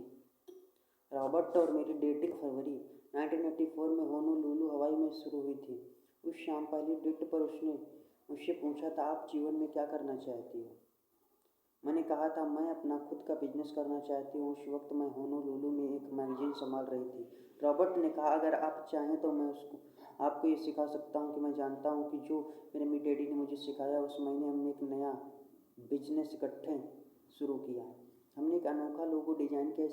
रॉबर्ट और मेरी डेटिंग फरवरी 1984 में होनोलुलु हवाई में शुरू हुई थी। उस शाम पहली डेट पर उसने मुझसे पूछा था, आप जीवन में क्या करना चाहती हो? मैंने कहा था, मैं अपना खुद का बिजनेस करना चाहती हूँ। उस वक्त मैं होनोलुलु में एक मैगजीन संभाल रही थी। रॉबर्ट ने कहा, अगर आप चाहें तो मैं आपको ये सिखा सकता हूँ कि मैं जानता हूँ कि जो मेरे डैडी ने मुझे सिखाया। उस महीने हमने एक नया बिजनेस इकट्ठे शुरू किया। हमने एक अनोखा लोगो डिज़ाइन किया,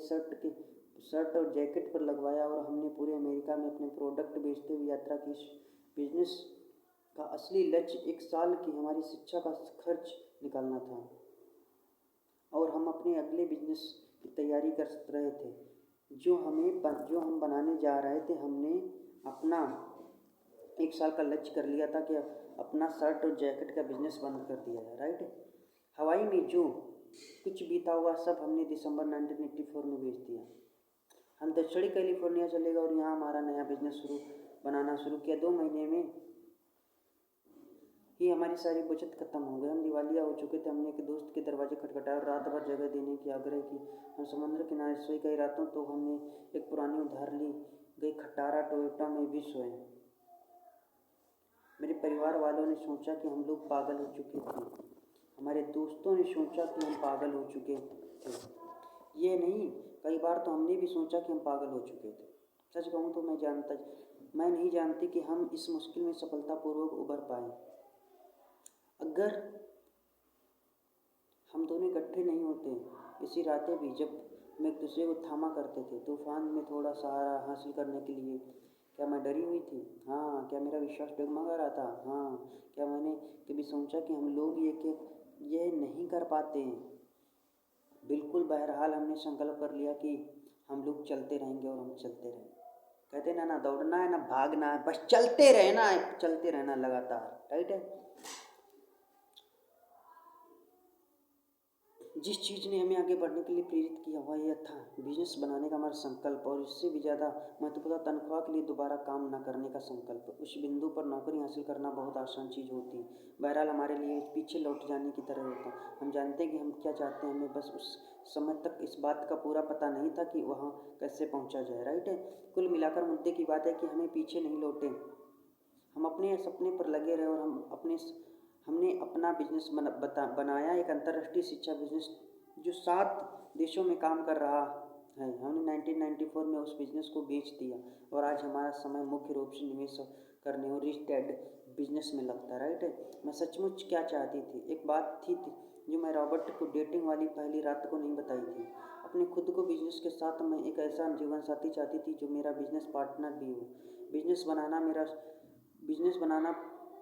शर्ट और जैकेट पर लगवाया और हमने पूरे अमेरिका में अपने प्रोडक्ट बेचते हुए यात्रा की। बिजनेस का असली लक्ष्य 1 साल की हमारी शिक्षा का खर्च निकालना था और हम अपने अगले बिजनेस की तैयारी कर रहे थे जो हम बनाने जा रहे थे। हमने अपना 1 साल का लक्ष्य कर लिया था कि अपना शर्ट और जैकेट का बिजनेस बंद कर दिया है। राइट। हवाई में जो कुछ बीता हुआ सब हमने दिसंबर 1984 में बेच दिया। हम दक्षिणी कैलिफोर्निया चले गए और यहाँ हमारा नया बिजनेस बनाना शुरू किया। 2 महीने में ही हमारी सारी बचत खत्म हो गई। हम दिवालिया हो चुके थे। हमने एक दोस्त के दरवाजे खटखटाए और रात भर जगह देने की आग्रह की। हम समुद्र किनारे सोए। कई रातों तो हमने एक पुरानी उधार ली गई खटारा टोयोटा में भी सोए। मेरे परिवार वालों ने सोचा कि हम लोग पागल हो चुके थे। हमारे दोस्तों ने सोचा कि हम पागल हो चुके थे। ये नहीं, कई बार तो हमने भी सोचा कि हम पागल हो चुके थे। सच कहूँ तो मैं नहीं जानती कि हम इस मुश्किल में सफलतापूर्वक उबर पाए अगर हम दोनों इकट्ठे नहीं होते। इसी रातें भी जब मैं एक दूसरे को थामा करते थे, तूफान में थोड़ा सहारा हासिल करने के लिए। क्या मैं डरी हुई थी? हाँ। क्या मेरा विश्वास डगमगा रहा था? हाँ। क्या मैंने कभी सोचा कि हम लोग ये नहीं कर पाते हैं? बिल्कुल। बहरहाल हमने संकल्प कर लिया कि हम लोग चलते रहेंगे और हम चलते रहे। कहते ना दौड़ना है ना भागना है, बस चलते रहना लगातार। राइट है। जिस चीज़ ने हमें आगे बढ़ने के लिए प्रेरित किया वह यह था, बिजनेस बनाने का हमारा संकल्प, और इससे भी ज़्यादा महत्वपूर्ण तनख्वाह के लिए दोबारा काम न करने का संकल्प। उस बिंदु पर नौकरी हासिल करना बहुत आसान चीज़ होती है। बहरहाल हमारे लिए पीछे लौट जाने की तरह होता। हम जानते हैं कि हम क्या चाहते हैं, हमें बस उस समय तक इस बात का पूरा पता नहीं था कि वहाँ कैसे पहुँचा जाए। राइट है। कुल मिलाकर मुद्दे की बात है कि हमें पीछे नहीं लौटे, हम अपने सपने पर लगे रहे और हमने अपना बिजनेस बनाया, एक अंतर्राष्ट्रीय शिक्षा बिजनेस जो 7 देशों में काम कर रहा है। हमने 1994 में उस बिजनेस को बेच दिया और आज हमारा समय मुख्य रूप से निवेश करने और रिच डैड बिजनेस में लगता है। राइट है। मैं सचमुच क्या चाहती थी, एक बात थी जो मैं रॉबर्ट को डेटिंग वाली पहली रात को नहीं बताई थी। अपने खुद को बिजनेस के साथ मैं एक ऐसा जीवन साथी चाहती थी जो मेरा बिजनेस पार्टनर भी हो। बिजनेस बनाना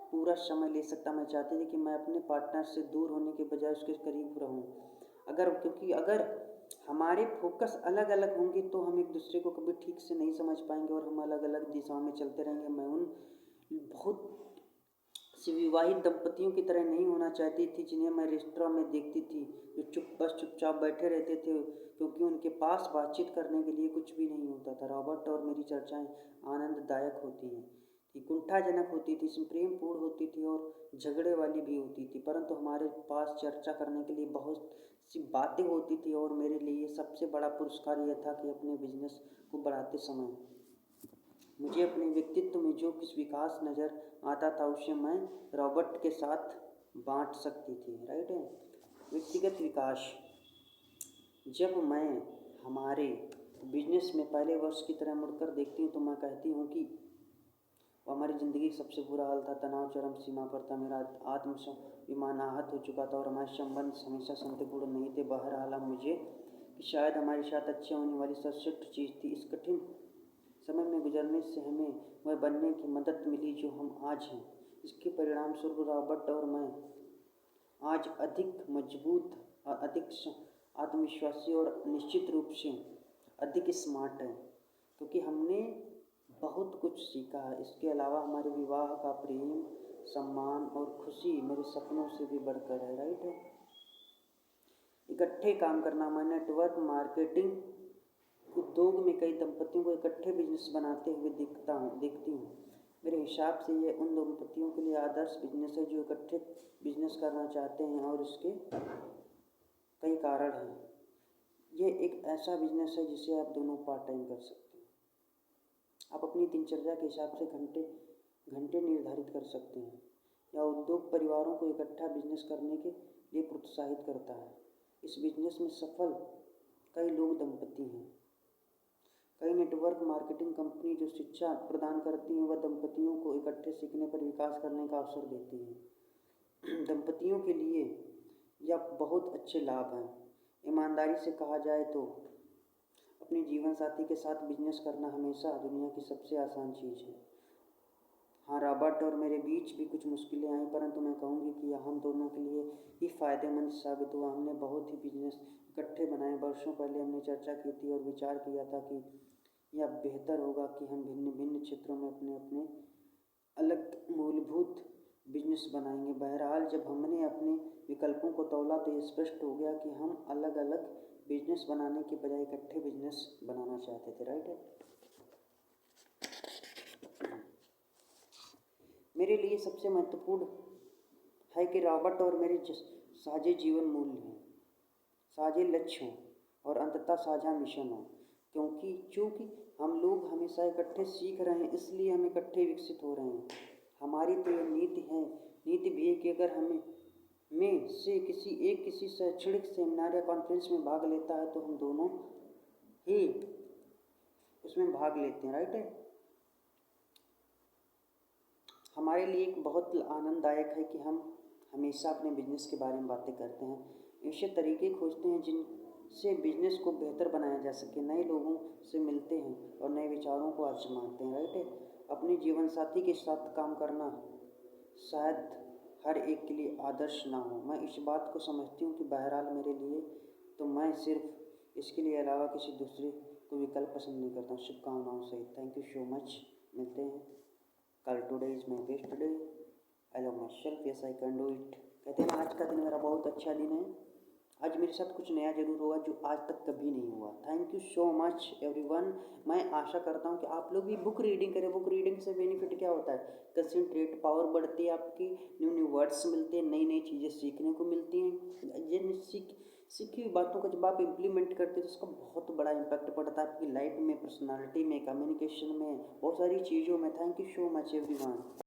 पूरा समय ले सकता। मैं चाहती थी कि मैं अपने पार्टनर से दूर होने के बजाय उसके करीब रहूं। क्योंकि अगर हमारे फोकस अलग अलग होंगे तो हम एक दूसरे को कभी ठीक से नहीं समझ पाएंगे और हम अलग अलग दिशाओं में चलते रहेंगे। मैं उन बहुत से विवाहित दंपतियों की तरह नहीं होना चाहती थी जिन्हें मैं रेस्तरां में देखती थी, जो चुपचाप बैठे रहते थे क्योंकि उनके पास बातचीत करने के लिए कुछ भी नहीं होता था। रॉबर्ट और मेरी चर्चाएं आनंददायक होती थी, कुंठाजनक होती थी, प्रेमपूर्ण होती थी और झगड़े वाली भी होती थी, परंतु हमारे पास चर्चा करने के लिए बहुत सी बातें होती थी। और मेरे लिए सबसे बड़ा पुरस्कार यह था कि अपने बिजनेस को बढ़ाते समय मुझे अपने व्यक्तित्व में जो कुछ विकास नज़र आता था उसे मैं रॉबर्ट के साथ बांट सकती थी। राइट है। व्यक्तिगत विकास। जब मैं हमारे बिजनेस में पहले वर्ष की तरह मुड़कर देखती हूँ तो मैं कहती हूँ कि वो हमारी ज़िंदगी का सबसे बुरा हाल था। तनाव चरम सीमा पर था, मेरा आत्मविमान आहत हो चुका था और हमारे संबंध हमेशा शांतिपूर्ण नहीं थे। बहरहाल मुझे कि शायद हमारे साथ अच्छी होने वाली सर्वश्रेष्ठ चीज़ थी। इस कठिन समय में गुजरने से हमें वह बनने की मदद मिली जो हम आज हैं। इसके परिणाम स्वरूप रॉबर्ट और मैं आज अधिक मजबूत और अधिक आत्मविश्वासी और निश्चित रूप से अधिक स्मार्ट हैं क्योंकि हमने बहुत कुछ सीखा है। इसके अलावा हमारे विवाह का प्रेम, सम्मान और खुशी मेरे सपनों से भी बढ़कर है। राइट है। इकट्ठे काम करना। मैं नेटवर्क मार्केटिंग उद्योग में कई दंपतियों को इकट्ठे बिजनेस बनाते हुए देखती हूँ। मेरे हिसाब से ये उन दंपतियों के लिए आदर्श बिजनेस है जो इकट्ठे बिजनेस करना चाहते हैं और इसके कई कारण हैं। ये एक ऐसा बिजनेस है जिसे आप दोनों पार्ट टाइम कर सकते हैं। आप अपनी दिनचर्या के हिसाब से घंटे घंटे निर्धारित कर सकते हैं। यह उद्योग परिवारों को इकट्ठा बिजनेस करने के लिए प्रोत्साहित करता है। इस बिजनेस में सफल कई लोग दंपति हैं। कई नेटवर्क मार्केटिंग कंपनी जो शिक्षा प्रदान करती हैं वह दंपतियों को इकट्ठे सीखने पर विकास करने का अवसर देती हैं। दंपतियों के लिए यह बहुत अच्छे लाभ हैं। ईमानदारी से कहा जाए तो अपने जीवन साथी के साथ बिजनेस करना हमेशा दुनिया की सबसे आसान चीज़ है। हाँ, रॉबर्ट और मेरे बीच भी कुछ मुश्किलें आई, परंतु मैं कहूँगी कि यह हम दोनों के लिए ही फ़ायदेमंद साबित हुआ। हमने बहुत ही बिजनेस इकट्ठे बनाए। वर्षों पहले हमने चर्चा की थी और विचार किया था कि यह बेहतर होगा कि हम भिन्न भिन्न क्षेत्रों में अपने अपने अलग मूलभूत बिजनेस बनाएंगे। बहरहाल जब हमने अपने विकल्पों को तौला तो ये स्पष्ट हो गया कि हम अलग अलग बिजनेस बनाने के बजाय इकट्ठे बिजनेस बनाना चाहते थे। राइट है। मेरे लिए सबसे महत्वपूर्ण है कि रॉबर्ट और मेरे साझे जीवन मूल्य हैं, साझे लक्ष्य हों और अंततः साझा मिशन हो। चूँकि हम लोग हमेशा इकट्ठे सीख रहे हैं, इसलिए हम इकट्ठे विकसित हो रहे हैं। हमारी तो यह नीति भी है कि अगर में से किसी शैक्षणिक सेमिनार या कॉन्फ्रेंस में भाग लेता है तो हम दोनों ही उसमें भाग लेते हैं। राइट है। हमारे लिए एक बहुत आनंददायक है कि हम हमेशा अपने बिजनेस के बारे में बातें करते हैं। ऐसे तरीके खोजते हैं जिनसे बिजनेस को बेहतर बनाया जा सके। नए लोगों से मिलते हैं और नए विचारों को आजमाते हैं। राइट है। अपने जीवन साथी के साथ काम करना शायद हर एक के लिए आदर्श ना हो। मैं इस बात को समझती हूँ कि बहरहाल मेरे लिए तो मैं सिर्फ इसके लिए अलावा किसी दूसरे को विकल्प पसंद नहीं करता हूँ। शुभकामनाओं से। Thank you so much. मिलते हैं कल। Today is my best day. I love my self. Yes I can do it. कहते हैं ना, आज का दिन मेरा बहुत अच्छा दिन है। आज मेरे साथ कुछ नया जरूर होगा जो आज तक कभी नहीं हुआ। Thank you so much everyone. मैं आशा करता हूँ कि आप लोग भी बुक रीडिंग करें। बुक रीडिंग से बेनिफिट क्या होता है? कंसंट्रेट पावर बढ़ती है आपकी, न्यू न्यू वर्ड्स मिलते हैं, नई नई चीज़ें सीखने को मिलती हैं। ये सीखी हुई बातों को जब आप इम्प्लीमेंट करते हैं तो उसका बहुत बड़ा इम्पैक्ट पड़ता है आपकी लाइफ में, पर्सनालिटी में, कम्युनिकेशन में, बहुत सारी चीज़ों में। Thank you so much everyone.